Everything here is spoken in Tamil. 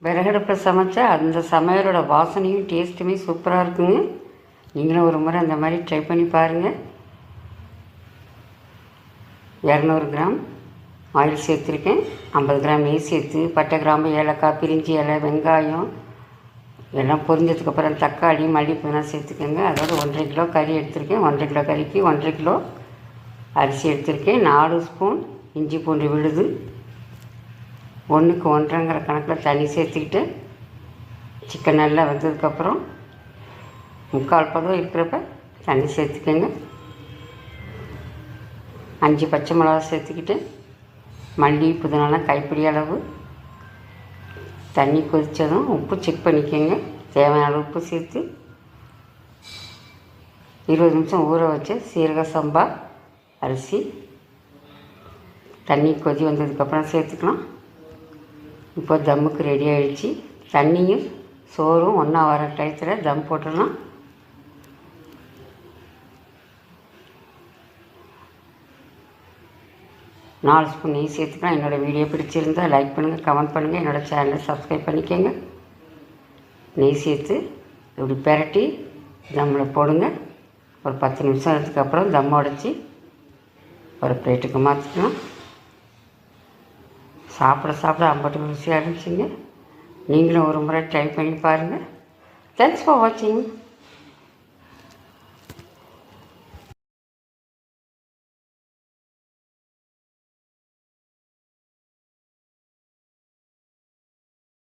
விறகடுப்பில் சமைச்சா அந்த சமையலோட வாசனையும் டேஸ்ட்டுமே சூப்பராக இருக்குங்க. நீங்களும் ஒரு முறை அந்த மாதிரி ட்ரை பண்ணி பாருங்கள். 200 கிராம் ஆயில் சேர்த்துருக்கேன். 50 கிராம் நெய் சேர்த்து பட்டை, கிராம்பு, ஏலக்காய், பிரிஞ்சி இலை, வெங்காயம் எல்லாம் பொரிஞ்சதுக்கப்புறம் தக்காளி, மல்லிப்பூலாம் சேர்த்துக்கோங்க. அதோட 1.5 கிலோ கறி எடுத்திருக்கேன். 1.5 கிலோ கறிக்கு 1.5 கிலோ அரிசி எடுத்திருக்கேன். 4 ஸ்பூன் இஞ்சி பூண்டு விழுது, 1க்கு 1.5ங்கிற கணக்கில் தண்ணி சேர்த்துக்கிட்டு சிக்கன் நல்லா வந்ததுக்கப்புறம் 3/4 பதம் இருக்கிறப்ப தண்ணி சேர்த்துக்கோங்க. 5 பச்சை மிளகா சேர்த்துக்கிட்டு மல்லி, புதினாலாம் கைப்பிடி அளவு. தண்ணி கொதித்ததும் உப்பு செக் பண்ணிக்கோங்க. தேவையான அளவு உப்பு சேர்த்து 20 நிமிஷம் ஊற வச்ச சீரக சம்பா அரிசி தண்ணி கொதி வந்ததுக்கப்புறம் சேர்த்துக்கலாம். இப்போ தம்முக்கு ரெடி ஆகிடுச்சு. தண்ணியும் சோறும் ஒன்றா வர டயத்தில் தம் போட்டுடலாம். நாலு ஸ்பூன் நெய் சேர்த்துக்கலாம். என்னோடய வீடியோ பிடிச்சிருந்தால் லைக் பண்ணுங்கள், கமெண்ட் பண்ணுங்கள், என்னோடய சேனலை சப்ஸ்கிரைப் பண்ணிக்கோங்க. நெய் சேர்த்து இப்படி பெரட்டி தம்மில் போடுங்க. ஒரு 10 நிமிஷம் அதுக்கப்புறம் தம் உடச்சி ஒரு பிளேட்டுக்கு மாற்றிக்கலாம். சாப்பிட அம்பட்டு ருசியாக இருந்துச்சுங்க. நீங்களும் ஒரு முறை ட்ரை பண்ணி பாருங்கள். தேங்க்ஸ் ஃபார் வாட்சிங்.